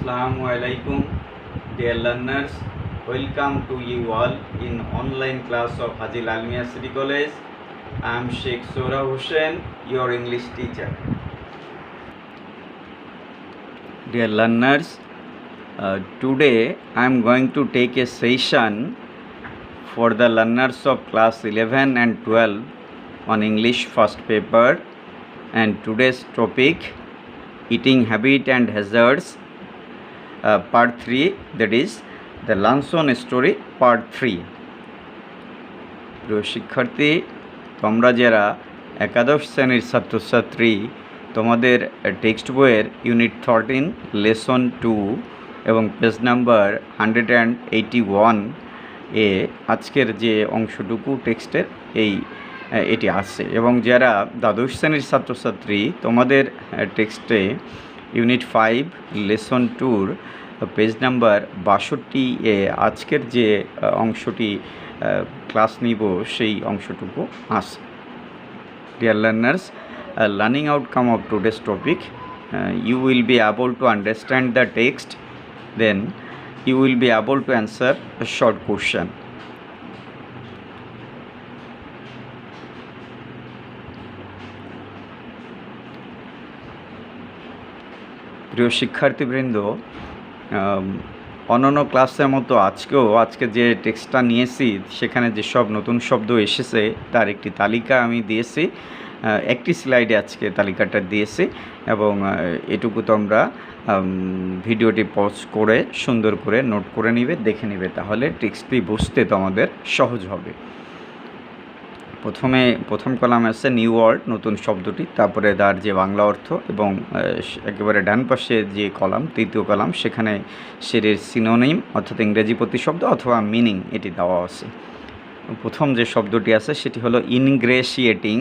Assalamu alaikum, dear learners. Welcome to you all in online class of Haji Lalmiya City College. I am Sheikh Sora Hussain, your English teacher. Dear learners, today I am going to take a session for the learners of class 11 and 12 on English first paper, and today's topic eating habit and hazards, part 3, that is the Lanson story part 3. প্রিয় শিক্ষার্থী, তোমরা যারা একাদশ শ্রেণীর ছাত্রছাত্রী, তোমাদের text বইয়ের unit 13 lesson 2 এবং পেজ নাম্বার 181 এ আজকের যে অংশটুকু টেক্সটের এটি আছে, এবং যারা দ্বাদশ শ্রেণীর ছাত্রছাত্রী, তোমাদের টেক্সটে ইউনিট 5 লেসন 2 পেজ নাম্বার 62 এ আজকের যে অংশটি ক্লাস নিব সেই অংশটুকু আছে। Dear learners, learning outcome of today's topic, you will be able to understand the text, then you will be able to answer a short question. প্রিয় শিক্ষার্থীবৃন্দ, অন্যান্য ক্লাসের মতো আজকে যে টেক্সটটা নিয়েছি সেখানে যেসব নতুন শব্দ এসেছে তার একটি তালিকা আমি দিয়েছি। একটি স্লাইডে আজকে তালিকাটা দিয়েছি, এবং এটুকু তোমরা ভিডিওটি পজ করে সুন্দর করে নোট করে নিবে, দেখে নিবে, তাহলে টেক্সটটি বুঝতে তোমাদের সহজ হবে। প্রথম কলামে আছে নিউ ওয়ার্ড, নতুন শব্দটি, তারপরে তার যে বাংলা অর্থ, এবং একেবারে ডান পাশে যে কলাম, তৃতীয় কলাম, সেখানে সেটির সিনোনিম অর্থাৎ ইংরেজি প্রতিশব্দ অথবা মিনিং এটি দেওয়া আছে। প্রথম যে শব্দটি আছে সেটি হলো ইনগ্রেশিয়েটিং,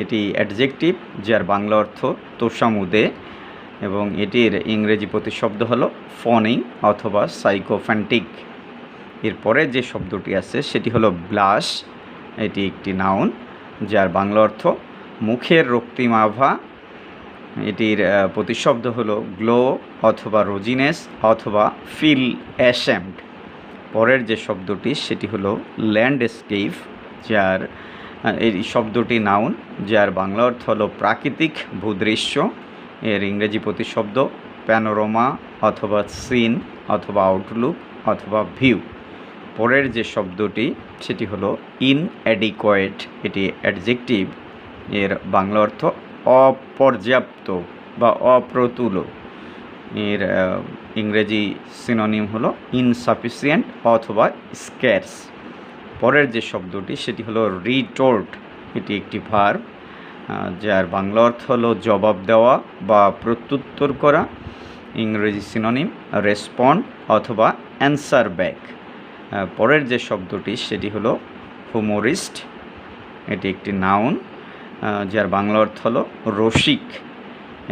এটি অ্যাডজেক্টিভ যার বাংলা অর্থ তোষামুদে, এবং এটির ইংরেজি প্রতিশব্দ হলো ফনি অথবা সাইকোফ্যান্টিক। এরপরে যে শব্দটি আছে সেটি হলো ব্লাশ, এটি একটি নাউন যার বাংলা অর্থ মুখের রক্তিম আভা, এটির প্রতিশব্দ হলো গ্লো অথবা রোজিনেস অথবা ফিল অ্যাশেমড। পরের যে শব্দটি সেটি হলো ল্যান্ডস্কেপ, যার এই শব্দটি নাউন যার বাংলা অর্থ হলো প্রাকৃতিক ভূদৃশ্য, এর ইংরেজি প্রতিশব্দ প্যানোরামা অথবা সিন অথবা আউটলুক অথবা ভিউ। পরের যে শব্দটি সেটি হলো ইনঅ্যাডিকুয়েট, এটি অ্যাডজেক্টিভ, এর বাংলা অর্থ অপর্যাপ্ত বা অপ্রতুল, এর ইংরেজি সিনোনিম হলো ইনসাফিসিয়েন্ট অথবা স্ক্যার্স। পরের যে শব্দটি সেটি হলো রিটোর্ট, এটি একটি ভার্ব যার বাংলা অর্থ হলো জবাব দেওয়া বা প্রত্যুত্তর করা, ইংরেজি সিনোনিম রেসপন্ড অথবা অ্যান্সার ব্যাক। পরের যে শব্দটি সেটি হলো হুমোরিস্ট, এটি একটি নাউন যার বাংলা অর্থ হলো রসিক,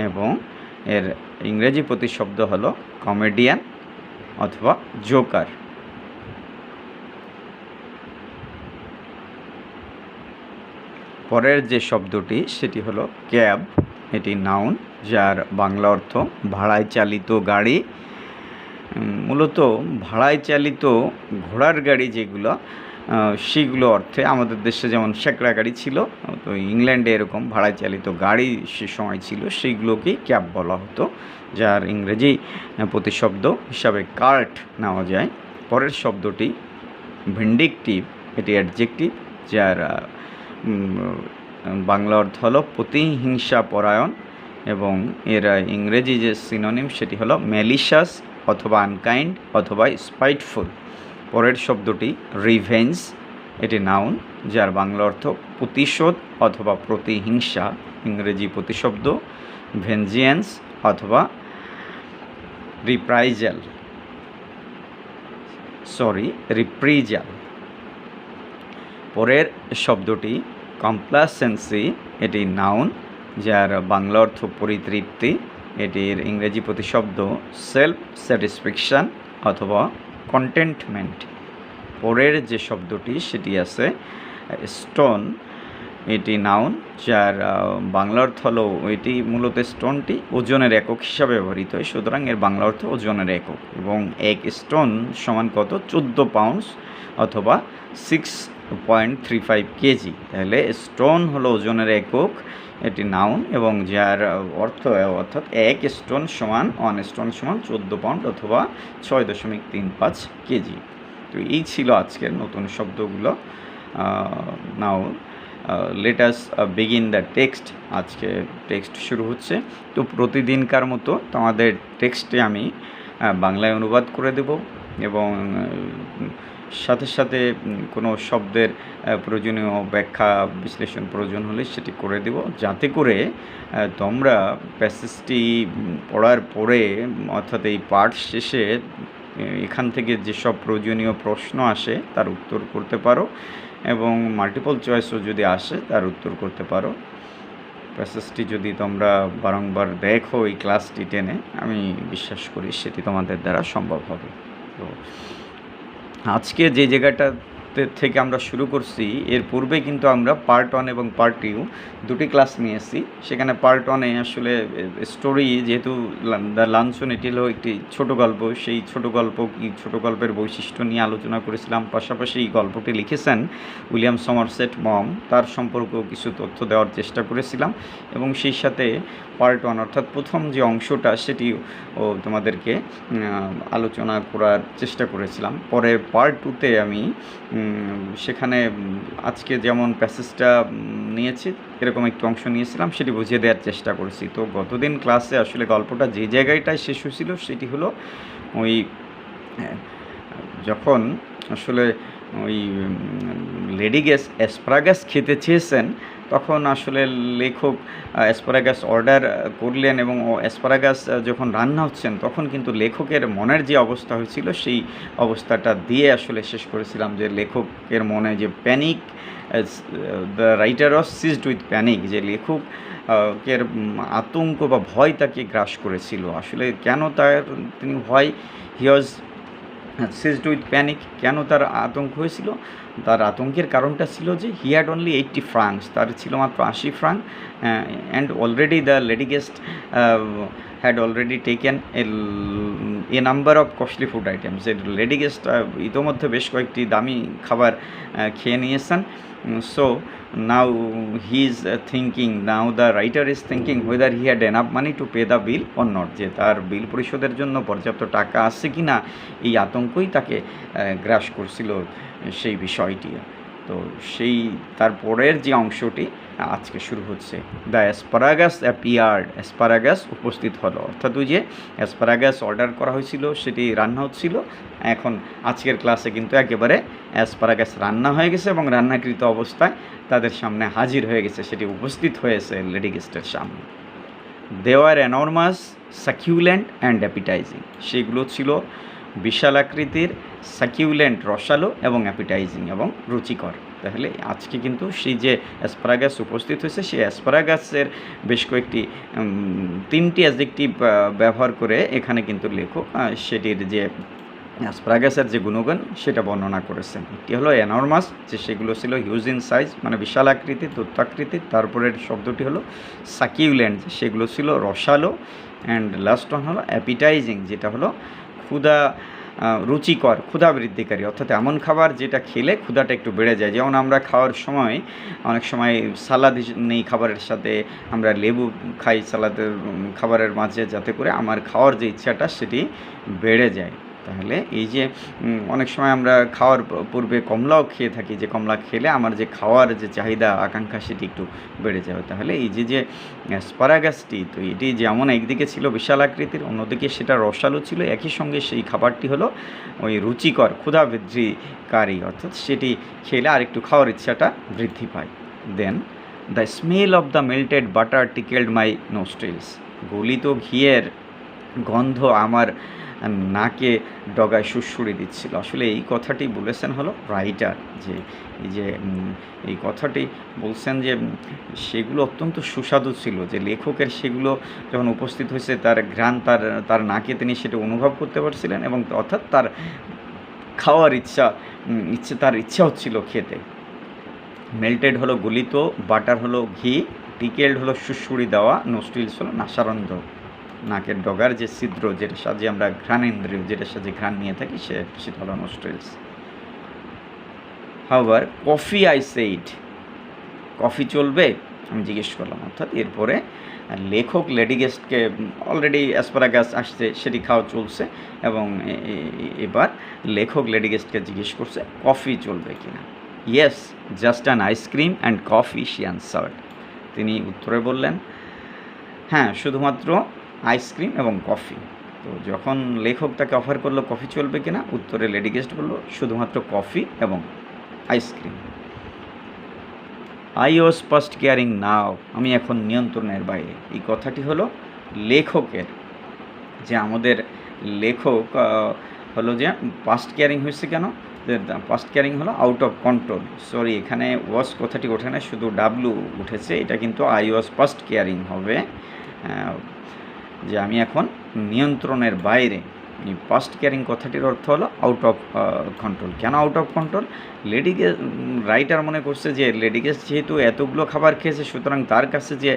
এবং এর ইংরেজি প্রতিশব্দ হলো কমেডিয়ান অথবা জোকার। পরের যে শব্দটি সেটি হলো ক্যাব, এটি নাউন যার বাংলা অর্থ ভাড়ায় চালিত গাড়ি। মূলত ভাড়ায় চালিত ঘোড়ার গাড়ি যেগুলো, সেগুলো অর্থে আমাদের দেশে যেমন শেকড়া গাড়ি ছিল, তো ইংল্যান্ডে এরকম ভাড়ায় চালিত গাড়ি সে সময় ছিল, সেইগুলোকেই ক্যাব বলা হতো, যার ইংরেজি প্রতিশব্দ হিসাবে কার্ট নেওয়া যায়। পরের শব্দটি ভিন্ডিকটিভ, এটি অ্যাডজেক্টিভ যার বাংলা অর্থ হলো প্রতিহিংসা পরায়ণ, এবং এর ইংরেজি যে সিনোনিম সেটি হলো ম্যালিশাস অথবা আনকাইন্ড অথবা স্পাইটফুল। পরের শব্দটি রিভেঞ্জ, এটি নাউন যার বাংলা অর্থ প্রতিশোধ অথবা প্রতিহিংসা, ইংরেজি প্রতিশব্দ ভেঞ্জিয়েন্স অথবা রিপ্রিজাল। পরের শব্দটি কমপ্লাসেন্সি, এটি নাউন যার বাংলা অর্থ পরিতৃপ্তি, এটির ইংরেজি প্রতিশব্দ সেলফ স্যাটিসফ্যাকশন অথবা কন্টেন্টমেন্ট। পরের যে শব্দটি সেটি আছে স্টোন, এটি নাউন, যার বাংলা অর্থ হলো, এটি মূলত স্টোনটি ওজনের একক হিসাবে ব্যবহৃত হয়, সুতরাং এর বাংলা অর্থ ওজনের একক। এবং এক স্টোন সমান কত? 14 পাউন্ডস অথবা 6.35 কেজি। তাহলে স্টোন হলো ওজনের একক, এটি নাউন, এবং যার অর্থাৎ এক স্টোন সমান 1 স্টোন সমান 14 পাউন্ড অথবা 6.35 কেজি। তো এই ছিল আজকের নতুন শব্দগুলো। Now let us begin the text. আজকে টেক্সট শুরু হচ্ছে। তো প্রতিদিনকার মতো তোমাদের টেক্সটে আমি বাংলায় অনুবাদ করে দেব, এবং সাথে সাথে কোনো শব্দের প্রয়োজনীয় ব্যাখ্যা বিশ্লেষণ প্রয়োজন হলে সেটি করে দেব, যাতে করে তোমরা প্যাসেজটি পড়ার পরে, অর্থাৎ এই পাঠ শেষে এখান থেকে যেসব প্রয়োজনীয় প্রশ্ন আসে তার উত্তর করতে পারো, এবং মাল্টিপল চয়েসও যদি আসে তার উত্তর করতে পারো। প্যাসেজটি যদি তোমরা বারংবার দেখো এই ক্লাসটি টেনে, আমি বিশ্বাস করি সেটি তোমাদের দ্বারা সম্ভব হবে। তো আজকে যে জায়গাটা থেকে আমরা শুরু করছি, এর পূর্বে কিন্তু আমরা পার্ট 1 এবং পার্ট 2 দুটি ক্লাস নিয়েছি। সেখানে পার্ট 1-এ আসলে স্টোরি, যেহেতু দ্য লাঞ্চন এটি হলো একটি ছোট গল্প, সেই ছোট গল্পের বৈশিষ্ট্য নিয়ে আলোচনা করেছিলাম। পাশাপাশি এই গল্পটি লিখেছেন উইলিয়াম সমারসেট মম, তার সম্পর্কেও কিছু তথ্য দেওয়ার চেষ্টা করেছিলাম, এবং সেই সাথে পার্ট 1 অর্থাৎ প্রথম যে অংশটা সেটিও তোমাদেরকে আলোচনা করার চেষ্টা করেছিলাম। পরে পার্ট 2-তে আমি সেখানে আজকে যেমন প্যাসেজটা নিয়েছি এরকম একটু অংশ নিয়েছিলাম, সেটি বুঝিয়ে দেওয়ার চেষ্টা করেছি। তো গতদিন ক্লাসে আসলে গল্পটা যে জায়গাটায় শেষ হয়েছিল সেটি হলো ওই যখন আসলে ওই লেডি গেস অ্যাসপারাগাস খেতে চেয়েছেন, তখন আসলে লেখক অ্যাসপারাগাস অর্ডার করলেন, এবং অ্যাসপারাগাস যখন রান্না হচ্ছেন তখন কিন্তু লেখকের মনের যে অবস্থা হয়েছিল সেই অবস্থাটা দিয়ে আসলে শেষ করেছিলাম, যে লেখকের মনে যে panic, the writer was ceased with panic, যে লেখকের আতঙ্ক বা ভয় তাকে গ্রাস করেছিল। আসলে কেন তিনি ভয়, হি ওয়াজ সিজড উইথ প্যানিক, কেন তার আতঙ্ক হয়েছিল? তার আতঙ্কের কারণটা ছিল যে হি হ্যাড অনলি 80 ফ্রাঙ্কস, তার ছিল মাত্র 80 franc, and already the lady guest had already taken a number of costly food items. Lady guest ইতোমধ্যে বেশ কয়েকটি দামি খাবার খেয়ে নিয়েছেন। So now he is thinking, now the writer is thinking whether he had enough money to pay the bill or not, যে তার বিল পরিশোধের জন্য পর্যাপ্ত টাকা আছে কি না, এই আতঙ্কই তাকে গ্রাস করছিল সেই বিষয়টি। তো সেই তারপরের যে অংশটি আজকে শুরু হচ্ছে, দ্য অ্যাসপারাগাস অ্যাপিয়ার্ড, অ্যাসপারাগাস উপস্থিত হলো, অর্থাৎ ওই যে অ্যাসপারাগাস অর্ডার করা হয়েছিল সেটি রান্না হচ্ছিল, এখন আজকের ক্লাসে কিন্তু একেবারে অ্যাসপারাগাস রান্না হয়ে গেছে এবং রান্নাকৃত অবস্থায় তাদের সামনে হাজির হয়ে গেছে, সেটি উপস্থিত হয়েছে লেডি গেস্টের সামনে। দে ওয়ার এনর্মাস, সাকিউল্যান্ট অ্যান্ড অ্যাপিটাইজিং, সেগুলো ছিল বিশাল আকৃতির, সাকিউল্যান্ট রসালো, এবং অ্যাপিটাইজিং এবং রুচিকর। তাহলে আজকে কিন্তু সেই যে অ্যাসপারাগাস উপস্থিত হয়েছে, সেই অ্যাসপারাগাসের বেশ কয়েকটি 3টি অ্যাডজেক্টিভ ব্যবহার করে এখানে কিন্তু লেখক সেটির যে অ্যাসপারাগাসের যে গুণগান সেটা বর্ণনা করেছেন। একটি হলো এনর্মাস, যে সেগুলো ছিল হিউজ ইন সাইজ, মানে বিশাল আকৃতির, দৈত্যাকৃতির। তারপরের শব্দটি হলো সাকিউল্যান্ট, যেগুলো ছিল রসালো, অ্যান্ড লাস্ট ওয়ান হলো অ্যাপিটাইজিং, যেটা হলো রুচিকর, ক্ষুধা বৃদ্ধিকারী, অর্থাৎ এমন খাবার যেটা খেলে ক্ষুধাটা একটু বেড়ে যায়। যেমন আমরা খাওয়ার সময় অনেক সময় সালাদ নেই খাবারের সাথে, আমরা লেবু খাই সালাদের খাবারের মাঝে, যাতে করে আমার খাওয়ার যে ইচ্ছাটা সেটি বেড়ে যায়। তাহলে এই যে অনেক সময় আমরা খাওয়ার পূর্বে কমলাও খেয়ে থাকি, যে কমলা খেলে আমার যে খাওয়ার যে চাহিদা আকাঙ্ক্ষা সেটি একটু বেড়ে যাবে। তাহলে এই যে অ্যাসপারাগাসটি, তো এটি যেমন একদিকে ছিল বিশাল আকৃতির, অন্যদিকে সেটা রসালো ছিল, একই সঙ্গে সেই খাবারটি হলো ওই রুচিকর, ক্ষুধা বৃদ্ধিকারী, অর্থাৎ সেটি খেলে আর একটু খাওয়ার ইচ্ছাটা বৃদ্ধি পায়। Then the smell of the melted butter tickled my nostrils, গলিত ঘিয়ের গন্ধ আমার নাকে ডগায় সুড়সুড়ি দিচ্ছিল। আসলে এই কথাটি বলেছেন হলো রাইটার, যে এই কথাটি বলছেন যে সেগুলো অত্যন্ত সুস্বাদু ছিল, যে লেখকের সেগুলো যখন উপস্থিত হয়েছে তার ঘ্রাণ তার নাকে তিনি সেটা অনুভব করতে পারছিলেন, এবং অর্থাৎ তার খাওয়ার তার ইচ্ছা হচ্ছিল খেতে। মেল্টেড হলো গলিত, বাটার হলো ঘি, টিকেলড হলো সুড়সুড়ি দেওয়া, নোস্ট্রিলস হলো নাসারন্ধ, নাকের ডগার যে ছিদ্র যেটার সাহায্যে আমরা ঘ্রাণেন্দ্রিয় যেটার সাহায্যে ঘ্রাণ নিয়ে থাকি সেটা হলো নোস্ট্রিলস। হাউয়ার কফি আই সেইড, কফি চলবে আমি জিজ্ঞেস করলাম, অর্থাৎ এরপরে লেখক লেডি গেস্টকে অলরেডি অ্যাসপারাগাস আসছে সেটি খাওয়া চলছে এবং এবার লেখক লেডি গেস্টকে জিজ্ঞেস করছে কফি চলবে কিনা। Yes just an ice cream and coffee she answered, তিনি উত্তরে বললেন হ্যাঁ শুধুমাত্র আইসক্রিম এবং কফি। তো যখন লেখক তাকে অফার করলো কফি চলবে কিনা, উত্তরে লেডি গেস্ট বলল শুধুমাত্র কফি এবং ice cream. I was past caring now, আমি এখন নিয়ন্ত্রণের বাইরে। এই কথাটি হলো লেখকের, যে আমাদের লেখক হলো যে পাস্ট কেয়ারিং হয়েছে কেন, পাস্ট কেয়ারিং হলো আউট অফ কন্ট্রোল। সরি, এখানে ওয়াজ কথাটি ওঠে না, শুধু ডাব্লু উঠেছে, এটা কিন্তু আই ওয়াজ পাস্ট কেয়ারিং হবে, যে আমি এখন নিয়ন্ত্রণের বাইরে। এই পাস্ট কেয়ারিং কথাটির অর্থ হলো আউট অফ কন্ট্রোল। কেন out of control? Lady guest, writer মনে করছে যে লেডি গেস্ট যেহেতু এতগুলো খাবার খেয়েছে, সুতরাং তার কাছে যে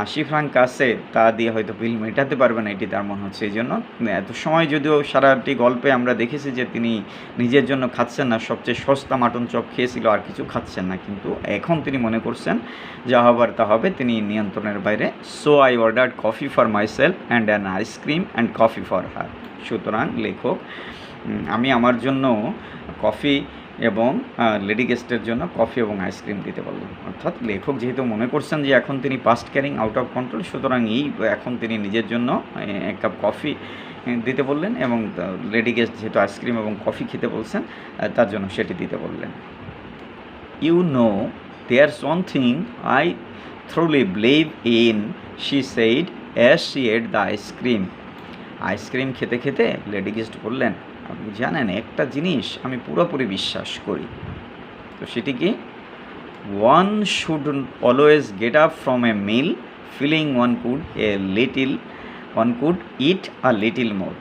80 ফ্রাঙ্ক আছে তা দিয়ে হয়তো বিল মেটাতে পারবে না, এটি তার মনে হচ্ছে। এই জন্য এত সময় যদিও সারাটি গল্পে আমরা দেখেছি যে তিনি নিজের জন্য খাচ্ছেন না, সবচেয়ে সস্তা মাটন চপ খেয়েছিল, আর কিছু খাচ্ছেন না, কিন্তু এখন তিনি মনে করছেন যা হবার তা হবে, তিনি নিয়ন্ত্রণের বাইরে। So I ordered coffee for myself and an ice cream and coffee for her. সুতরাং লেখক আমি আমার জন্য কফি এবং লেডি গেস্টের জন্য কফি এবং আইসক্রিম দিতে বললেন। অর্থাৎ লেখক যেহেতু মনে করছেন যে এখন তিনি past carrying out of control, সুতরাং এখন তিনি নিজের জন্য এক কাপ কফি দিতে বললেন এবং লেডি গেস্ট যেহেতু আইসক্রিম এবং কফি খেতে বলছেন তার জন্য সেটি দিতে বললেন। You know there's one thing I truly believe in, she said as she ate the ice cream. Ice cream খেতে খেতে লেডি গেস্ট বললেন আপনি জানেন একটা জিনিস আমি পুরোপুরি বিশ্বাস করি, তো সেটি কি? One should always get up from a meal feeling one could eat a little more.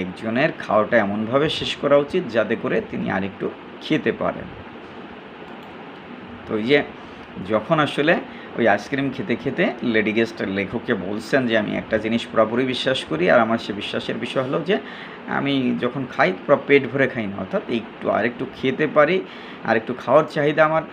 একজনের খাওয়াটা এমনভাবে শেষ করা উচিত যাতে করে তিনি আরেকটু খেতে পারেন। তো এই যে যখন আসলে ওই আইসক্রিম খেতে খেতে লেডি গেস্ট লেখককে বলছেন যে আমি একটা জিনিস পুরোপুরি বিশ্বাস করি, আর আমার সে বিশ্বাসের বিষয় হলো যে আমি যখন খাই পুরো পেট ভরে খাই না, অর্থাৎ আরেকটু খেতে পারি, আরেকটু খাওয়ার চাহিদা আমার।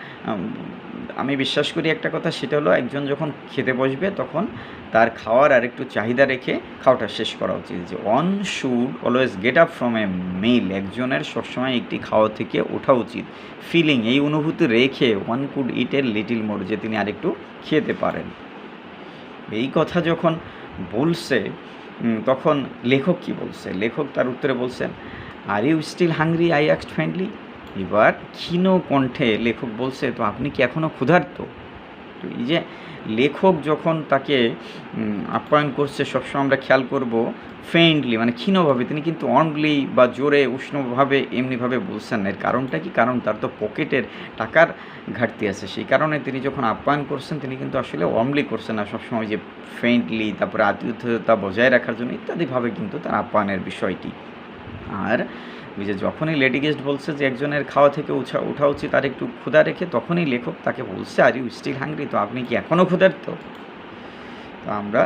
আমি বিশ্বাস করি একটা কথা, সেটা হলো একজন যখন খেতে বসবে তখন তার খাওয়ার আরেকটু চাহিদা রেখে খাওয়াটা শেষ করা উচিত। যে one should always get up from a meal, একজনের সবসময় একটি খাওয়া থেকে ওঠা উচিত, ফিলিং এই অনুভূতি রেখে one could eat a little more, যে তিনি আরেকটু খেতে পারেন। এই কথা যখন বলছে তখন লেখক কি বলছে? লেখক তার উত্তরে বলছেন are you still hungry, I act friendly. এবার ক্ষীণ কণ্ঠে লেখক বলছে তো আপনি কি এখনও ক্ষুধার্ত? তো এই যে লেখক যখন তাকে আপ্যায়ন করছে সবসময় আমরা খেয়াল করব ফ্রেন্ডলি মানে ক্ষীণভাবে, তিনি কিন্তু অনলি বা জোরে উষ্ণভাবে এমনিভাবে বলছেন না। এর কারণটা কি? কারণ তার তো পকেটের টাকার ঘাটতি আছে, সেই কারণে তিনি যখন আপ্যায়ন করছেন তিনি কিন্তু আসলে অনলি করছেন না, সবসময় যে ফ্রেন্ডলি, তারপরে আতিথ্যতা বজায় রাখার জন্য ইত্যাদিভাবে কিন্তু তার আপ্যায়নের বিষয়টি। আর ওই যে যখনই লেডি গেস্ট বলছে যে একজনের খাওয়া থেকে ওঠা উচিত আর একটু ক্ষুধা রেখে, তখনই লেখক তাকে বলছে আর ইউ স্টিল হাংরি, তো আপনি কি এখনও ক্ষুধার্ত? তো আমরা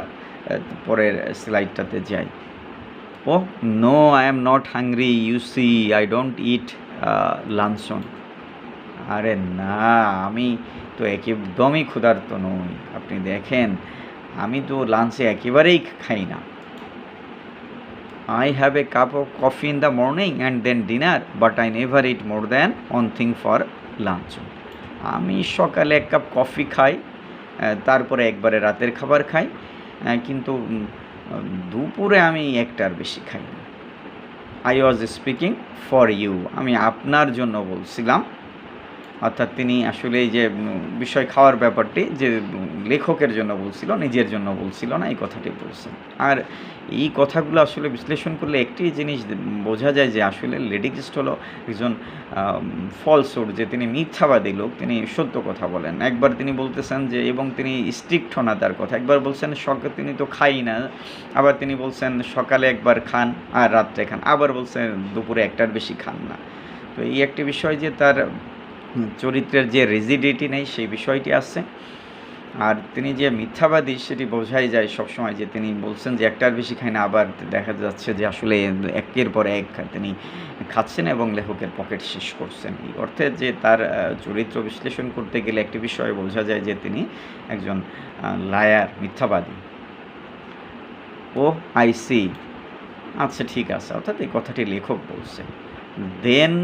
পরের স্লাইডটাতে যাই। Oh no I am not hungry, you see I don't eat luncheon. আরে না, আমি তো একদমই ক্ষুধার্ত নই, আপনি দেখেন আমি তো লাঞ্চে একেবারেই খাই না। I have a cup of coffee in the morning and then dinner, but I never eat more than one thing for lunch. আমি সকালে এক কাপ কফি খাই, তারপরে একবারে রাতের খাবার খাই, কিন্তু দুপুরে আমি একটার বেশি খাই না। I was speaking for you, আমি আপনার জন্য বলছিলাম। অর্থাৎ তিনি আসলে এই যে বিষয় খাওয়ার ব্যাপারটি যে লেখকের জন্য বলছিল, নিজের জন্য বলছিল না, এই কথাটি বলছেন। আর এই কথাগুলো আসলে বিশ্লেষণ করলে একটি জিনিস বোঝা যায় যে আসলে লেডি গেস্ট হলো একজন ফলসুড, যে তিনি মিথ্যাবাদী লোক, তিনি সত্য কথা বলেন। একবার তিনি বলতেছেন যে এবং তিনি স্ট্রিক্ট না তার কথা, একবার বলছেন তিনি তো খাই না, আবার তিনি বলছেন সকালে একবার খান আর রাত্রে খান, আবার বলছেন দুপুরে একটার বেশি খান না। তো এই একটি বিষয় যে তার চরিত্রের যে রিজিডিটি নেই সেই বিষয়টি আছে। আর তিনি যে মিথ্যাবাদী সেটি বোঝাই যায় সবসময়, যে তিনি বলছেন যে একটার বেশি খায় না, আবার দেখা যাচ্ছে যে আসলে একের পর এক তিনি খাচ্ছেন এবং লেখকের পকেট শেষ করছেন। এই অর্থে যে তার চরিত্র বিশ্লেষণ করতে গেলে একটি বিষয় বোঝা যায় যে তিনি একজন লায়ার, মিথ্যাবাদী। ও আই সি, আচ্ছা ঠিক আছে, অর্থাৎ এই কথাটি লেখক বলছে। দেন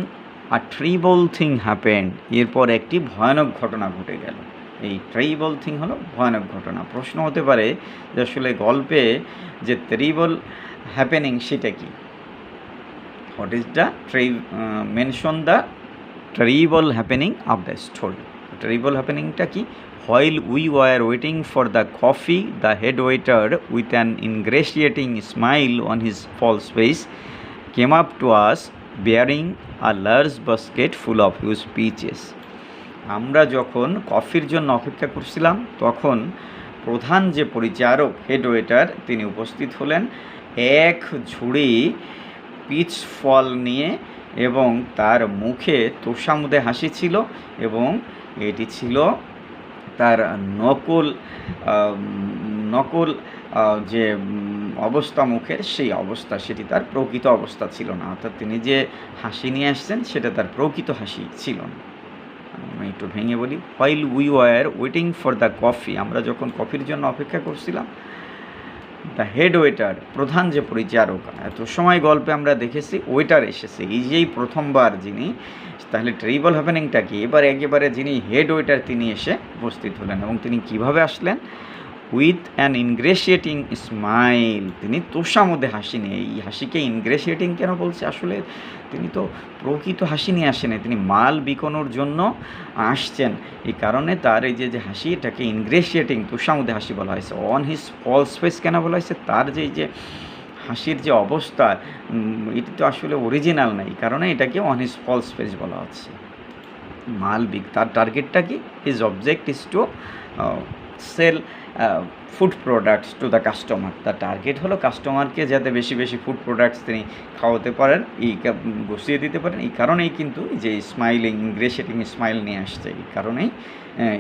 আ ট্রিবল থিং হ্যাপেন্ড, এরপর একটি ভয়ানক ঘটনা ঘটে গেল। এই ট্রিবল থিং হলো ভয়ানক ঘটনা। প্রশ্ন হতে পারে যে আসলে গল্পে যে ট্রিবল হ্যাপেনিং সেটা কি? What is the mention the trivial happening of the story. Trivial হ্যাপেনিংটা কি? While we were waiting for the coffee, the head waiter, with an ingratiating smile on his false face, came up to us bearing a large basket full of huge peaches. আমরা যখন কফির জন্য অপেক্ষা করছিলাম তখন প্রধান যে পরিচারক, হেড ওয়েটার, তিনি উপস্থিত হলেন এক ঝুড়ি পিচ ফল নিয়ে, এবং তার মুখে তোষামুদে হাসি ছিল, এবং এটি ছিল তার নকল যে অবস্থা মুখের, সেই অবস্থা, সেটি তার প্রকৃত অবস্থা ছিল না। অর্থাৎ তিনি যে হাসি নিয়ে আসছেন সেটা তার প্রকৃত হাসি ছিল না। আমি একটু ভেঙে বলি। While we were waiting for the coffee, আমরা যখন কফির জন্য অপেক্ষা করছিলাম, দ্য হেড ওয়েটার, প্রধান যে পরিচারক, এত সময় গল্পে আমরা দেখেছি ওয়েটার এসেছে, এই যেই প্রথমবার যিনি, তাহলে ট্রিবল হ্যাপেনিংটা কি? এবার একেবারে যিনি হেড ওয়েটার তিনি এসে উপস্থিত হলেন, এবং তিনি কিভাবে আসলেন? উইথ অ্যান ইনগ্রেশিয়েটিং স্মাইল, তিনি তোষামুদে হাসি নিয়ে। এই হাসিকে ইনগ্রেশিয়েটিং কেন বলছে? আসলে তিনি তো প্রকৃত হাসি নিয়ে আসেনি, তিনি মাল বিকোনোর জন্য আসছেন। এই কারণে তার এই যে হাসি, এটাকে ইনগ্রেশিয়েটিং, তোষামুদে হাসি বলা হয়েছে। অন হিজ ফলস ফেস কেন বলা হয়েছে? তার যে হাসির যে অবস্থা, এটি তো আসলে অরিজিনাল নাই, এই কারণে এটাকে অন হিজ ফলস ফেস বলা হচ্ছে। মাল তার টার্গেটটা কি? His object is to sell food products to the customer. তার টার্গেট হলো কাস্টমারকে যাতে বেশি বেশি ফুড প্রোডাক্টস তিনি খাওয়াতে পারেন, বসিয়ে দিতে পারেন। এই কারণেই কিন্তু যে স্মাইলিং, ইনগ্রেশিয়েটিং স্মাইল নিয়ে আসছে, এই কারণেই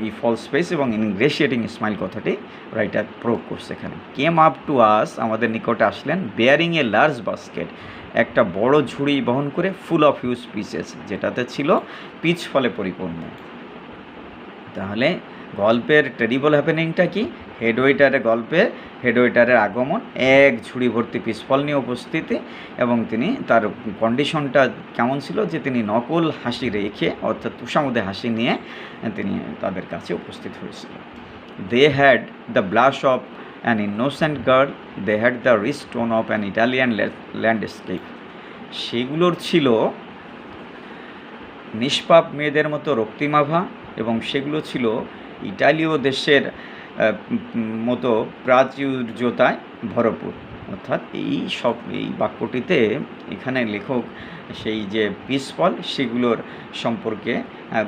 এই ফলস ফেস এবং ইনগ্রেশিয়েটিং স্মাইল কথাটি রাইটার প্রয়োগ করছে এখানে। কেম আপ টু আস, আমাদের নিকটে আসলেন, বেয়ারিং এ লার্জ বাস্কেট, একটা বড় ঝুড়ি বহন করে, ফুল অফ হিউজ পিসেস, যেটাতে ছিল পিচ ফলে পরিপূর্ণ। তাহলে গল্পের টেরিবল হ্যাপেনিংটা কি? হেড ওয়েটারের আগমন, এক ঝুড়ি ভর্তি পিসফল নিয়ে উপস্থিতি, এবং তিনি তার কন্ডিশনটা কেমন ছিল? যে তিনি নকল হাসি রেখে, অর্থাৎ তুষামুদে হাসি নিয়ে তিনি তাদের কাছে উপস্থিত হয়েছিল। They had the blush of an innocent girl, they had the rich tone of an Italian landscape, সেগুলোর ছিল নিষ্পাপ মেয়েদের মতো রক্তিমাভা, এবং সেগুলো ছিল ইটালীয় দেশের মতো প্রাচুর্যতায় ভরপুর। অর্থাৎ এই বাক্যটিতে এখানে লেখক সেই যে পিসফল সেগুলোর সম্পর্কে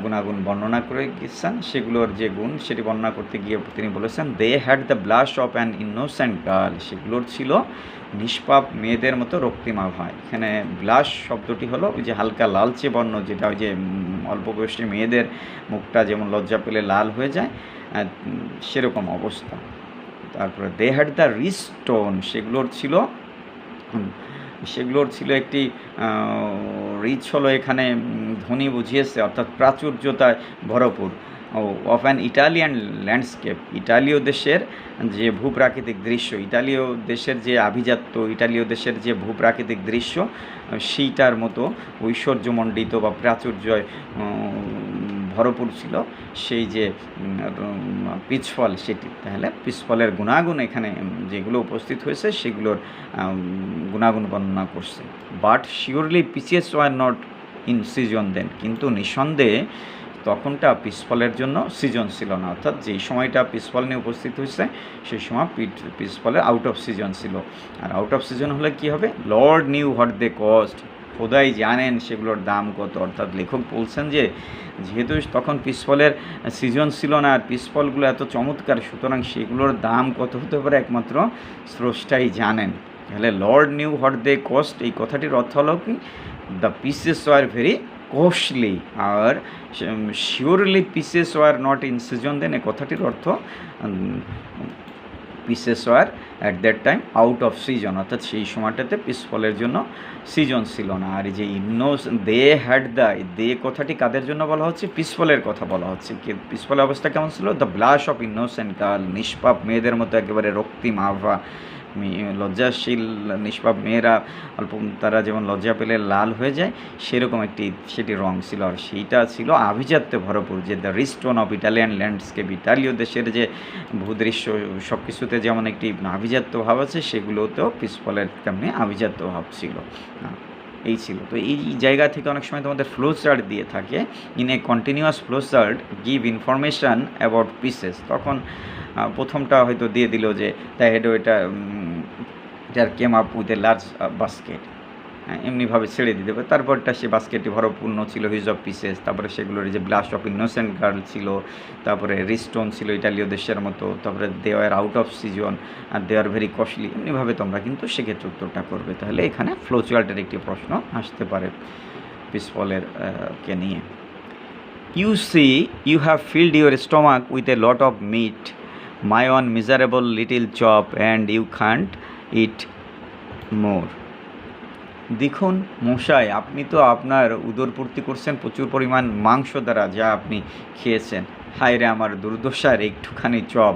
গুণাগুণ বর্ণনা করে গেছেন, সেগুলোর যে গুণ সেটি বর্ণনা করতে গিয়ে তিনি বলেছেন they had the blush of an innocent girl, সেগুলোর ছিল নিষ্পাপ মেয়েদের মতো রক্তিমা ভাই। এখানে ব্লাশ শব্দটি হলো ওই যে হালকা লালচে বর্ণ, যেটা ওই যে অল্প বয়সী মেয়েদের মুখটা যেমন লজ্জা পেলে লাল হয়ে যায়, সেরকম অবস্থা। তারপরে they had the rich tone, সেগুলোর ছিল একটি রিচ হলো এখানে ধ্বনি বুঝিয়েছে, অর্থাৎ প্রাচুর্যতায় ভরপুর। অফ অ্যান ইটালিয়ান ল্যান্ডস্কেপ, ইটালীয় দেশের যে ভূপ্রাকৃতিক দৃশ্য, ইটালীয় দেশের যে আভিজাত্য, ইটালীয় দেশের যে ভূপ্রাকৃতিক দৃশ্য, সেইটার মতো ঐশ্বর্যমণ্ডিত বা প্রাচুর্যয় ভরপুর ছিল সেই যে পিচফল সেটি। তাহলে পিচফলের গুণাগুণ এখানে যেগুলো উপস্থিত হয়েছে সেগুলোর গুণাগুণ বর্ণনা করছে। But surely peaches were not in season then, কিন্তু নিঃসন্দেহে তখনটা পিসফলের জন্য সিজন ছিল না, অর্থাৎ যেই সময়টা পিসফল নিয়ে উপস্থিত হয়েছে সেই সময় পিসফলের আউট অফ সিজন ছিল। আর আউট অফ সিজন হলে কী হবে? Lord knew what they cost, খোদাই জানেন সেগুলোর দাম কত। অর্থাৎ লেখক বলছেন যে যেহেতু তখন পিসফলের সিজন ছিল না আর পিসফলগুলো এত চমৎকার, সুতরাং সেগুলোর দাম কত হতে পারে একমাত্র স্রষ্টাই জানেন। তাহলে Lord knew what they cost, এই কথাটির অর্থ হলো কি the peaches were very costly আর surely peaches were not in season. Then এ কথাটির অর্থ peaches were at that time out of season, অর্থাৎ সেই সময়টাতে পিস ফলের জন্য সিজন ছিল না। আর এই যে দে হ্যাড দ্য, দে কথাটি কাদের জন্য বলা হচ্ছে? পিস ফলের কথা বলা হচ্ছে। পিস ফলের অবস্থা কেমন ছিল? The blush of innocent girl, নিষ্পাপ মেয়েদের মতো একেবারে রক্তিম আভা, লজ্জাশীল নিষ্পাপ মেয়েরা অল্প তারা যেমন লজ্জা পেলে লাল হয়ে যায়, সেরকম সেটি রং ছিল। আর সেইটা ছিল আভিজাত্যে ভরপুর, যে দ্য রিস্টোন অফ ইটালিয়ান ল্যান্ডস্কেপ, ইতালীয় দেশের যে ভূদৃশ্য সব কিছুতে যেমন একটি আভিজাত্য ভাব আছে, সেগুলোতেও পিসফলের তেমনি আভিজাত্য ভাব ছিল। এই ছিল। তো এই জায়গা থেকে অনেক সময় তোমাদের ফ্লো চার্ট দিয়ে থাকে, in a continuous flow chart give information about pieces. তখন প্রথমটা হয়তো দিয়ে দিল যে দ্য হেড এটার came up with a large basket, এমনিভাবে ছেড়ে দিতে হবে। তারপরটা সে বাস্কেটটি ভরপূর্ণ ছিল হিউজ অফ পিসেস। তারপরে সেগুলোর যে ব্লাশ অফ ইনোসেন্ট গার্ল ছিল, তারপরে রিস্টোন ছিল ইটালীয় দেশের মতো, তারপরে they are out of season, আর দে আর ভেরি কস্টলি। এমনিভাবে তোমরা কিন্তু সেক্ষেত্রে উত্তরটা করবে। তাহলে এখানে ফ্লো চার্টের একটি প্রশ্ন আসতে পারে পিসফলের কে নিয়ে। You see you have filled your stomach with a lot of meat, my one miserable little chop and you can't eat more. দেখুন মশাই, আপনি তো আপনার উদরপূর্তি করছেন প্রচুর পরিমাণ মাংস দ্বারা, যা আপনি খেয়েছেন। হায় রে আমার দুর্দশার একটুখানি চপ,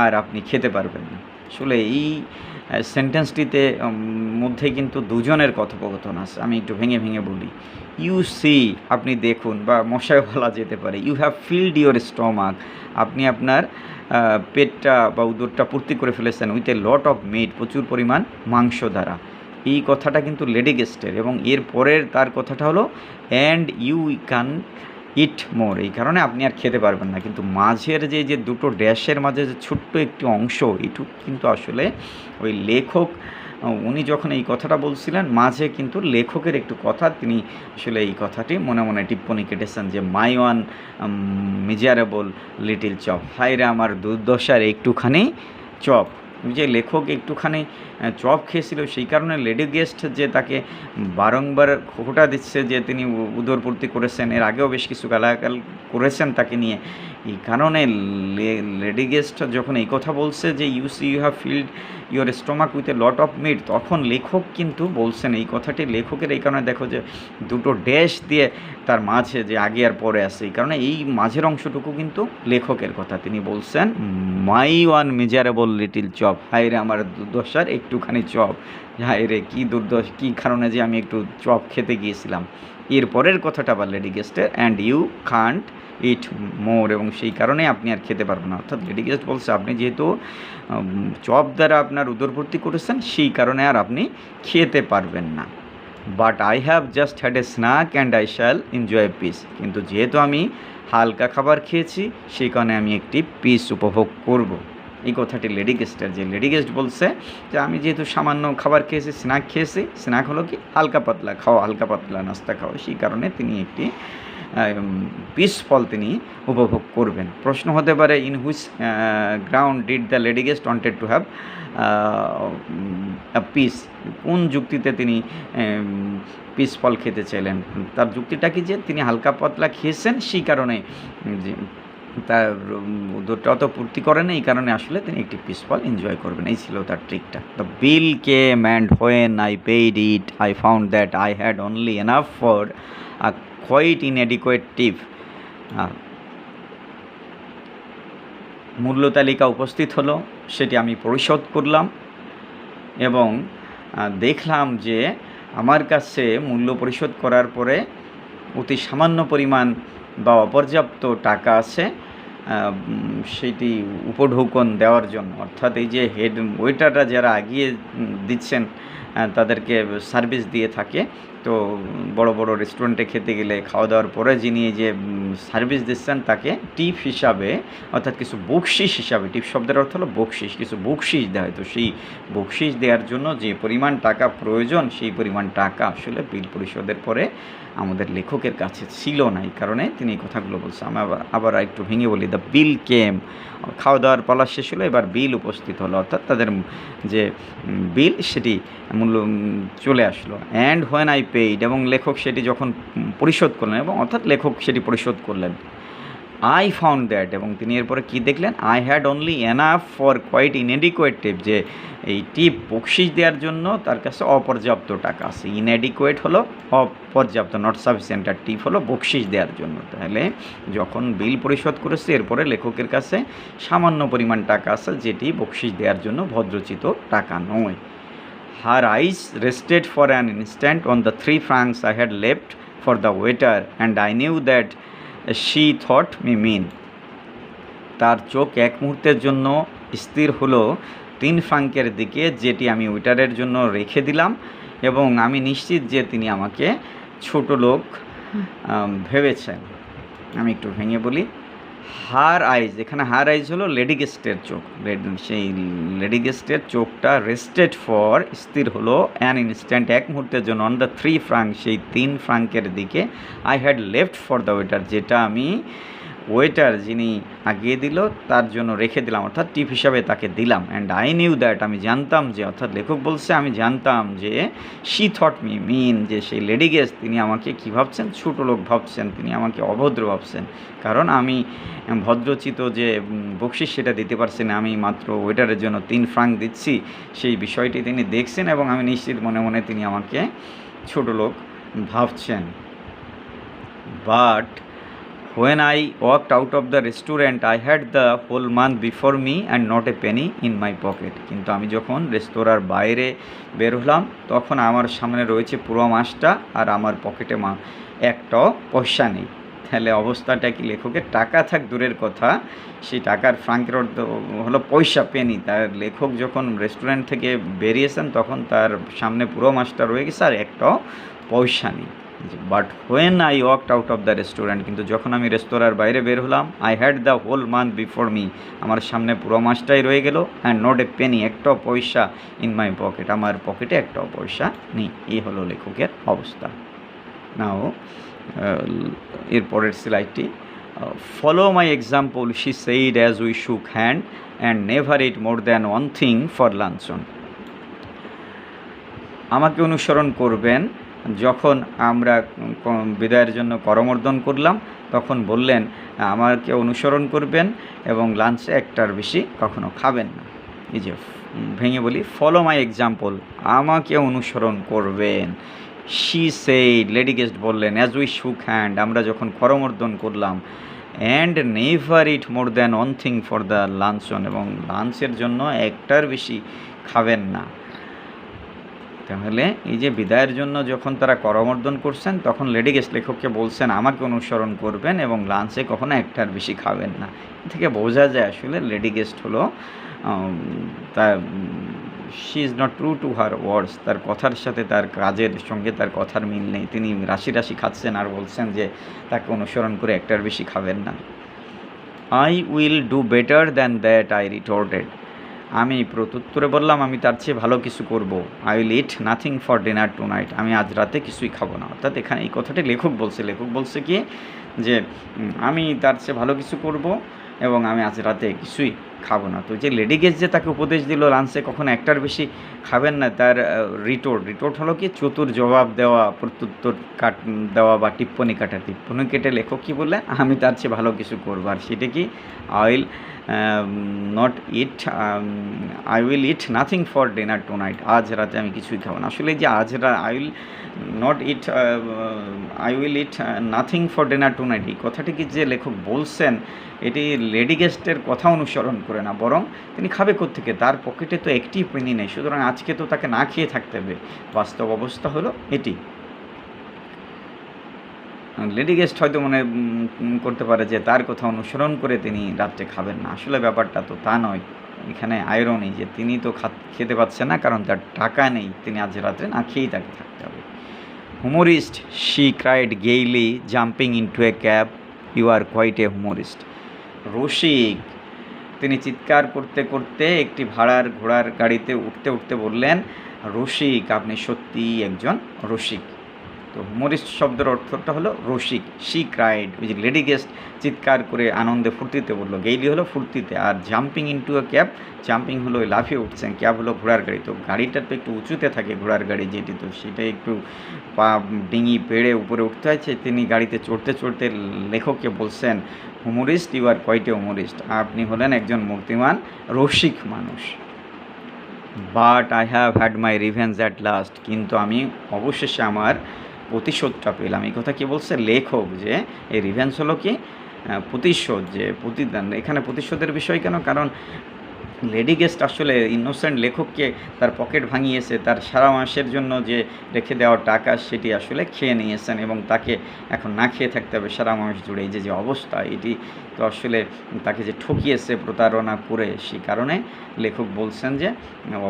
আর আপনি খেতে পারবেন না। আসলে এই সেন্টেন্সটিতে মধ্যে কিন্তু দুজনের কথোপকথন আছে। আমি একটু ভেঙে ভেঙে বলি। ইউ সি, আপনি দেখুন, বা মশাই বলা যেতে পারে। You have filled your stomach, আপনি আপনার পেটটা বা উদরটা পূর্তি করে ফেলেছেন with a lot of meat, প্রচুর পরিমাণ মাংস দ্বারা। এই কথাটা কিন্তু লেডি গেস্টের, এবং এর পরের তার কথাটা হলো অ্যান্ড ইউ ক্যান ইট মোর, এই কারণে আপনি আর খেতে পারবেন না। কিন্তু মাঝের যে দুটো ড্যাশের মাঝে যে ছোট্ট একটি অংশ, এইটুকু কিন্তু আসলে ওই লেখক উনি যখন এই কথাটা বলছিলেন, মাঝে কিন্তু লেখকের একটু কথা, তিনি আসলে এই কথাটি মনে মনে টিপ্পনি কেটেছেন যে মাই ওয়ান মিজারেবল লিটিল চপ, হায়রে আমার দুর্দশার একটুখানি চপ। যে লেখক একটুখানি চপ খেয়েছিল, সেই কারণে লেডি গেস্ট যে তাকে বারংবার খোঁটা দিচ্ছে যে তিনি উদরপূর্তি করেছেন, এর আগেও বেশ কিছু গালাগাল করেছেন তাকে নিয়ে। এই কারণে লেডি গেস্ট যখন এই কথা বলছে যে you have filled your stomach with a lot of meat, তখন লেখক কিন্তু বলছেন এই কথাটি লেখকের, এই কারণে দেখো যে দুটো ড্যাশ দিয়ে তার মাঝে যে আগে আর পরে আসে, এই কারণে এই মাঝের অংশটুকু কিন্তু লেখকের কথা। তিনি বলছেন my one miserable little chop, হায় রে আমার দুর্দশার একটুখানি চপ, হায় রে কী দুর্দশা, কী কারণে যে আমি একটু চপ খেতে গিয়েছিলাম। এর পরের কথাটা আবার lady গেস্টের and you can't eat মোর, এবং সেই কারণে আপনি আর খেতে পারবেন না। অর্থাৎ লেডি গেস্ট বলছে আপনি যেহেতু চপ দ্বারা আপনার উদরপূর্তি করেছেন, সেই কারণে আর আপনি খেতে পারবেন না। But I have just had a snack and I shall enjoy piece, কিন্তু যেহেতু আমি হালকা খাবার খেয়েছি, সেই কারণে আমি একটি পিস উপভোগ করব। এই কথাটি লেডি গেস্টের, যে লেডি গেস্ট বলছে যে আমি যেহেতু সামান্য খাবার খেয়েছি, স্ন্যাক খেয়েছি, স্ন্যাক হলো কি হালকা পাতলা খাওয়া, হালকা পাতলা নাস্তা খাওয়া, সেই কারণে তিনি একটি পিস ফল তিনি উপভোগ করবেন। প্রশ্ন হতে পারে in which ground did the lady guest wanted to have peace, কোন যুক্তিতে তিনি পিস ফল খেতে চাইলেন। তার যুক্তিটা কি যে তিনি হালকা পাতলা খেয়েছেন, সেই কারণে যে তার উদরটা অত পূর্তি করেন, এই কারণে আসলে তিনি একটি পিস ফল এনজয় করবেন। এই ছিল তার ট্রিকটা। The bill came and when I paid it I found that I had only enough for a quite inadequate tip. মূল্য তালিকা উপস্থিত হলো, সেটি আমি পরিশোধ করলাম এবং দেখলাম যে আমার কাছে মূল্য পরিশোধ করার পরে অতি সামান্য পরিমাণ বা অপর্যাপ্ত টাকা আছে সেটি উপঢৌকন দেওয়ার জন্য। অর্থাৎ এই যে হেড ওয়েটাররা যারা আগিয়ে দিচ্ছেন, তাদেরকে সার্ভিস দিয়ে থাকে, তো বড় বড় রেস্টুরেন্টে খেতে গেলে খাওয়া দাওয়ার পরে যিনি যে সার্ভিস দিচ্ছেন তাকে টিপ হিসাবে, অর্থাৎ কিছু বকশিস হিসাবে, টিপ শব্দের অর্থ হলো বকশিস, কিছু বকশিস দেওয়া হয়। তো সেই বকশিস দেওয়ার জন্য যে পরিমাণ টাকা প্রয়োজন, সেই পরিমাণ টাকা আসলে বিল পরিশোধের পরে আমাদের লেখকের কাছে ছিল না, এই কারণে তিনি এই কথাগুলো বলছেন। আমি আবার একটু ভেঙে বলি, দ্য বিল কেম, খাওয়া দাওয়ার পালা শেষ হলো, এবার বিল উপস্থিত হলো, অর্থাৎ তাদের যে বিল সেটি চলে আসলো। অ্যান্ড হোয়েন আই পেইড, এবং লেখক সেটি যখন পরিশোধ করলেন, এবং অর্থাৎ লেখক সেটি পরিশোধ করলেন। আই ফাউন্ড দ্যাট, এবং তিনি এরপরে কী দেখলেন, I had only enough for quite inadequate tip, যে এই টিপ বকশিস দেওয়ার জন্য তার কাছে অপর্যাপ্ত টাকা আছে। ইনএডিকুয়েট হলো অপর্যাপ্ত, নট সাফিসিয়েন্ট, আর টিপ হলো বকশিস দেওয়ার জন্য। তাহলে যখন বিল পরিশোধ করেছে এরপরে লেখকের কাছে সামান্য পরিমাণ টাকা আছে, যেটি বকশিস দেওয়ার জন্য ভদ্রচিত টাকা নয়। Her eyes rested for an instant on the 3 francs I had left for the waiter, and I knew that she thought me mean. তার চোখ এক মুহূর্তের জন্য স্থির হলো 3 ফ্রাঙ্কের দিকে, যেটি আমি ওয়েটারের জন্য রেখে দিলাম, এবং আমি নিশ্চিত যে তিনি আমাকে ছোট লোক ভেবেছেন। আমি একটু ভেঙে বলি। হার আইজ, এখানে হার আইজ হলো লেডি গেস্টের চোখ, সেই লেডি গেস্টের চোখটা রেস্টেড ফর, স্থির হলো, অ্যান ইনস্ট্যান্ট, এক মুহূর্তের জন্য, অন দ্য 3 francs, সেই 3 ফ্রাঙ্কের দিকে, I had left for the waiter, যেটা আমি ওয়েটার যিনি আগিয়ে দিল তার জন্য রেখে দিলাম, অর্থাৎ টিপ হিসাবে তাকে দিলাম। অ্যান্ড আই নিউ দ্যাট, আমি জানতাম যে, অর্থাৎ লেখক বলছে আমি জানতাম যে, শি থট মি মিন, যে সেই লেডি গেস্ট তিনি আমাকে কী ভাবছেন, ছোটো লোক ভাবছেন, তিনি আমাকে অভদ্র ভাবছেন, কারণ আমি ভদ্রচিত যে বকশিস সেটা দিতে পারছি না, আমি মাত্র ওয়েটারের জন্য 3 franc দিচ্ছি, সেই বিষয়টি তিনি দেখছেন, এবং আমি নিশ্চিত মনে মনে তিনি আমাকে ছোটো লোক ভাবছেন। But when I walked out of the restaurant, I had the whole month before me and not a penny in my pocket. কিন্তু আমি যখন রেস্তোরাঁর বাইরে বের হলাম তখন আমার সামনে রয়েছে পুরো মাসটা, আর আমার পকেটে একটাও পয়সা নেই। তাহলে অবস্থাটা কি, লেখকের টাকা থাক দূরের কথা, সেই টাকার ফ্রাঙ্কের অর্থ হলো পয়সা, পেনি। তার লেখক যখন রেস্টুরেন্ট থেকে বেরিয়েছেন তখন তার সামনে পুরো মাসটা রয়ে গেছে আর একটাও পয়সা নেই। But when I walked out of the restaurant, কিন্তু যখন আমি রেস্তোরাঁর বাইরে বের হলাম, I had the whole month before me, আমার সামনে পুরো মাসটাই রয়ে গেল, অ্যান্ড নট এ পেনি, একটাও পয়সা, ইন মাই পকেট, আমার পকেটে একটাও পয়সা নেই। এই হলো লেখকের অবস্থা। নাও এর পরের স্লাইডটি, follow my example, she said as we shook hand, and never eat more than one thing for luncheon. আমাকে অনুসরণ করবেন। যখন আমরা বিদায়ের জন্য করমর্দন করলাম তখন বললেন আমাকে অনুসরণ করবেন এবং লাঞ্চে একটার বেশি কখনো খাবেন না। এই যে ভেঙে বলি, ফলো মাই এক্সাম্পল, আমাকে অনুসরণ করবেন। শি সেইড, লেডি গেস্ট বললেন, অ্যাজ উই শুক হ্যান্ড, আমরা যখন করমর্দন করলাম, and never eat more than one thing for the luncheon, এবং লাঞ্চের জন্য একটার বেশি খাবেন না। তাহলে এই যে বিদায়ের জন্য যখন তারা করমর্দন করছেন তখন লেডি গেস্ট লেখককে বলছেন আমাকে অনুসরণ করবেন এবং লাঞ্চে কখনো একটার বেশি খাবেন না। এ থেকে বোঝা যায় আসলে লেডি গেস্ট হলো তার she is not true to her words, তার কথার সাথে তার কাজের সঙ্গে তার কথার মিল নেই। তিনি রাশি রাশি খাচ্ছেন আর বলছেন যে তাকে অনুসরণ করে একটার বেশি খাবেন না। I will do better than that, I retorted, আমি প্রত্যুত্তরে বললাম আমি তার চেয়ে ভালো কিছু করব। I will eat nothing for dinner tonight, আমি আজ রাতে কিছুই খাবো না। অর্থাৎ এখানে এই কথাটি লেখক বলছে কি যে আমি তার চেয়ে ভালো কিছু করব এবং আমি আজ রাতে কিছুই খাবো না। তো যে লেডি গেস্ট যে তাকে উপদেশ দিল লাঞ্চে কখনো একটার বেশি খাবেন না, তার রিটোর্ট হলো কি চতুর জবাব দেওয়া, প্রত্যুত্তর দেওয়া বা টিপ্পনি কাটা। টিপ্পনি কেটে লেখক কী বললেন, আমি তার চেয়ে ভালো কিছু করবো, আর সেটা কি I will eat nothing for dinner tonight, আজ রাতে আমি কিছুই খাবো না। আসলে যে I will eat nothing for dinner tonight, এই কথাটি কি যে লেখক বলছেন এটি লেডি গেস্টের কথা অনুসরণ করে না, বরং তিনি খাবে কোত্থেকে, তার পকেটে তো একটি পেনি নেই, সুতরাং আজকে তো তাকে না খেয়ে থাকতে হবে। বাস্তব অবস্থা হলো এটি। লেডি গেস্ট হয়তো মনে করতে পারে যে তার কথা অনুসরণ করে তিনি রাত্রে খাবেন না, আসলে ব্যাপারটা তো তা নয়। এখানে আয়রনি যে তিনি তো খেতে পাচ্ছেন না কারণ তার টাকা নেই, তিনি আজ রাত্রে না খেয়েই তাকে থাকতে হবে। Humorist, she cried gaily jumping into a cab, you are quite a humorist. রসিক, তিনি চিৎকার করতে করতে একটি ভাড়ার ঘোড়ার গাড়িতে উঠতে বললেন, রসিক, আপনি সত্যিই একজন রসিক। তো হুমোরিস্ট শব্দের অর্থটা হলো রসিক। শি ক্রাইড, ওই যে লেডি গেস্ট চিৎকার করে আনন্দে ফুর্তিতে বললো, গেইলি হলো ফুর্তিতে, আর jumping into a cab, jumping হলো ওই লাফিয়ে উঠছেন, ক্যাব হলো ঘোড়ার গাড়ি। তো গাড়িটা তো একটু উঁচুতে থাকে ঘোড়ার গাড়ি যেটি, তো সেটা একটু পা ডিঙি পেড়ে উপরে উঠতে হয়েছে। তিনি গাড়িতে চড়তে চড়তে লেখককে বলছেন, হুমোরিস্ট ইউ আর কোয়াইট এ হুমোরিস্ট, আপনি হলেন একজন মূর্তিমান রসিক মানুষ। But I have had my revenge at last, কিন্তু আমি অবশেষে আমার প্রতিশোধটা পেলাম। এই কথা কি বলছে লেখক, যে এই রিভেঞ্জ হলো কি প্রতিশোধ, যে প্রতিদান। এখানে প্রতিশোধের বিষয় কেন? কারণ লেডি গেস্ট আসলে ইনোসেন্ট লেখককে তার পকেট ভাঙিয়েছে, তার সারা মাসের জন্য যে রেখে দেওয়া টাকা সেটি আসলে খেয়ে নিয়েছেন, এবং তাকে এখন না খেয়ে থাকতে হবে সারা মাস জুড়ে। এই যে অবস্থা, এটি তো আসলে তাকে যে ঠকিয়েছে প্রতারণা করে, সেই কারণে লেখক বলছেন যে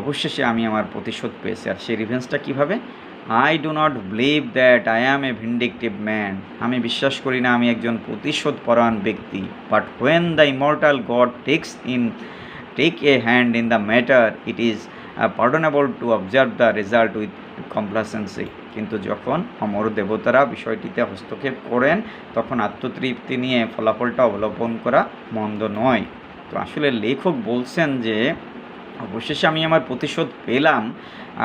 অবশেষে আমি আমার প্রতিশোধ পেয়েছি। আর সেই রিভেন্সটা কীভাবে? I do not believe that I am A vindictive man, আমি বিশ্বাস করি না আমি একজন প্রতিশোধ পরায়ণ ব্যক্তি। But when the immortal god take a hand in the matter, it is pardonable to observe the result with complacency. কিন্তু যখন অমর দেবতারা বিষয়টিতে হস্তক্ষেপ করেন তখন আত্মতৃপ্তি নিয়ে ফলাফলটা অবলম্বন করা মন্দ নয়। তো আসলে লেখক বলছেন যে অবশেষে আমি আমার প্রতিশোধ পেলাম,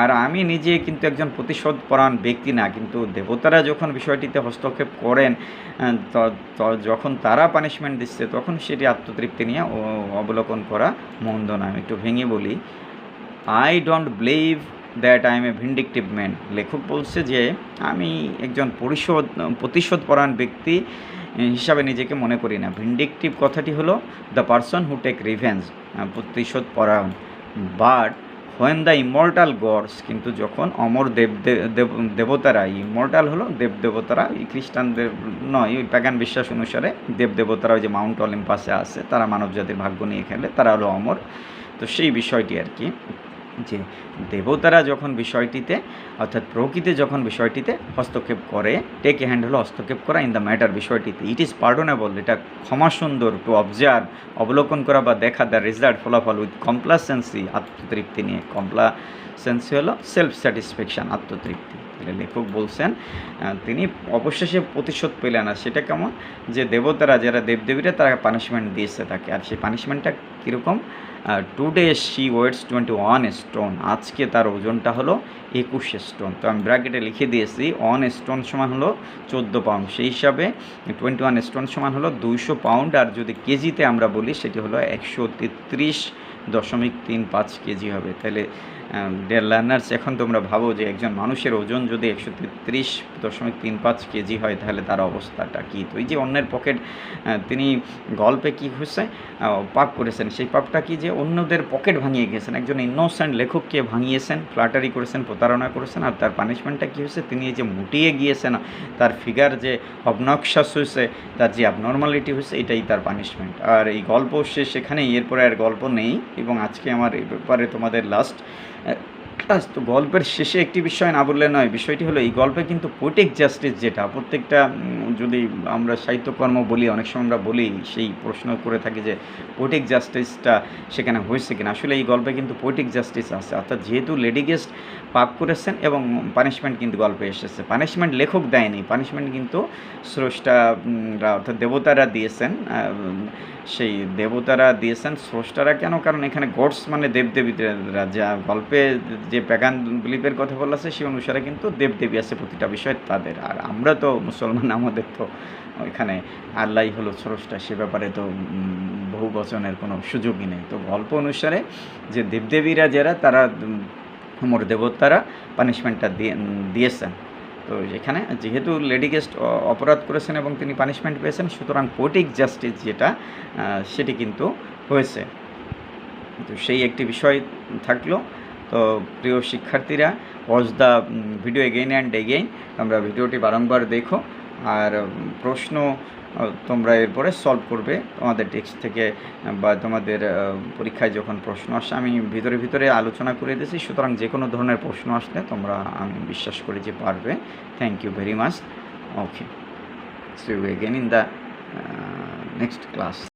আর আমি নিজে কিন্তু একজন প্রতিশোধ পরায়ণ ব্যক্তি না, কিন্তু দেবতারা যখন বিষয়টিতে হস্তক্ষেপ করেন, যখন তারা পানিশমেন্ট দিচ্ছে তখন সেটি আত্মতৃপ্তি নিয়ে অবলোকন করা মন্দ না। আমি একটু ভেঙে বলি, I don't believe that I M A vindictive man. লেখক বলছে যে আমি একজন প্রতিশোধ পরায়ণ ব্যক্তি হিসাবে নিজেকে মনে করি না। ভিন্ডিকটিভ কথাটি হলো the person who take revenge, প্রতিশোধ পরায়ণ। But when the immortal gods, কিন্তু যখন অমর দেবতারা, ইমর্টাল হলো দেবদেবতারা, এই খ্রিস্টানদের নয়, ওই প্যাগান বিশ্বাস অনুসারে দেবদেবতারা ওই যে মাউন্ট অলিম্পাসে আছে, তারা মানবজাতির ভাগ্য নিয়ে খেলে, তারা হলো অমর। তো সেই বিষয়টি আর কি, যে দেবতারা যখন বিষয়টিতে অর্থাৎ প্রকৃতি যখন বিষয়টিতে হস্তক্ষেপ করে, টেক এ হ্যান্ড হলো হস্তক্ষেপ করা, ইন দ্য ম্যাটার বিষয়টিতে, ইট ইজ পার্ডনেবল, এটা ক্ষমা সুন্দর, টু অবজার্ভ অবলোকন করা বা দেখা, দ্য রেজাল্ট ফলাফল, উইথ কমপ্লাসেন্সি আত্মতৃপ্তি নিয়ে। কমপ্লাসেন্সি হলো সেলফ স্যাটিসফ্যাকশান, আত্মতৃপ্তি। তাহলে লেখক বলছেন তিনি অবশেষে প্রতিশোধ পেলেন। আর সেটা কেমন? যে দেবতারা যারা দেবদেবীরা তারা পানিশমেন্ট দিয়েছে তাকে, আর সেই পানিশমেন্টটা কীরকম? টুডে শি ওয়েটস 21 স্টোন, আজকে তার ওজনটা হলো 21 স্টোন। তো আমি ব্র্যাকেটে লিখে দিয়েছি 1 স্টোন সমান হলো 14 পাউন্ড, সেই হিসাবে 21 স্টোন সমান হলো 200 পাউন্ড। আর যদি কেজিতে আমরা বলি সেটি হলো 133.35 কেজি হবে। তাহলে ডিয়ার লার্নার্স, এখন তোমরা ভাবো যে একজন মানুষের ওজন যদি 133.35 কেজি হয় তাহলে তার অবস্থাটা কী? তো এই যে অন্যের পকেট, তিনি গল্পে কী হয়েছে পাপ করেছেন, সেই পাপটা কি? যে অন্যদের পকেট ভাঙিয়ে গেছেন, একজন ইনোসেন্ট লেখককে ভাঙিয়েছেন, ফ্ল্যাটারি করেছেন, প্রতারণা করেছেন। আর তার পানিশমেন্টটা কী হয়েছে? তিনি এই যে মুটিয়ে গিয়েছেন, তার ফিগার যে অবনক্সাস হয়েছে, তার যে অ্যাবনর্মালিটি হয়েছে, এটাই তার পানিশমেন্ট। আর এই গল্প শেষ এখানেই, এরপরে আর গল্প নেই। এবং আজকে আমার এই ব্যাপারে তোমাদের লাস্ট ক্লাস। তো গল্পের শেষে একটি বিষয় না বললে নয়, বিষয়টি হলো এই গল্পে কিন্তু পোয়েটিক জাস্টিস, যেটা প্রত্যেকটা যদি আমরা সাহিত্যকর্ম বলি, অনেক সময় আমরা বলি, সেই প্রশ্ন করে থাকি যে পোয়েটিক জাস্টিসটা সেখানে হয়েছে কিনা। আসলে এই গল্পে কিন্তু পোয়েটিক জাস্টিস আছে, অর্থাৎ যেহেতু লেডি গেস্ট পাপ করেছেন এবং পানিশমেন্ট কিন্তু গল্পে এসেছে। পানিশমেন্ট লেখক দেয়নি, পানিশমেন্ট কিন্তু স্রষ্টারা অর্থাৎ দেবতারা দিয়েছেন। সেই দেবতারা দিয়েছেন, স্রষ্টারা কেন? কারণ এখানে গডস মানে দেবদেবীরা, যা গল্পে যে প্যাগান বিলিফের কথা বলা আছে সেই অনুসারে কিন্তু দেবদেবী আছে প্রতিটা বিষয় তাদের। আর আমরা তো মুসলমান, আমাদের তো এখানে আল্লাহ হলো স্রষ্টা, সে ব্যাপারে তো বহু বচনের কোনো সুযোগই নেই। তো গল্প অনুসারে যে দেবদেবীরা যারা, তারা মোর দেবতারা পানিশমেন্টটা দিয়েছেন। তো এখানে যেহেতু লেডি গেস্ট অপরাধ করেছেন এবং তিনি পানিশমেন্ট পেয়েছেন, সুতরাং পোয়েটিক জাস্টিস যেটা সেটি কিন্তু হয়েছে। তো সেই একটি বিষয় থাকলো। তো প্রিয় শিক্ষার্থীরা, watch the video again and again, তোমরা ভিডিওটি বারংবার দেখো। আর প্রশ্ন তোমরা এরপরে সলভ করবে তোমাদের টেক্সট থেকে, বা তোমাদের পরীক্ষায় যখন প্রশ্ন আসে আমি ভিতরে আলোচনা করে দিয়েছি। সুতরাং যে কোনো ধরনের প্রশ্ন আসলে তোমরা, আমি বিশ্বাস করি যে পারবে। Thank you very much. Okay, see you again in the next class.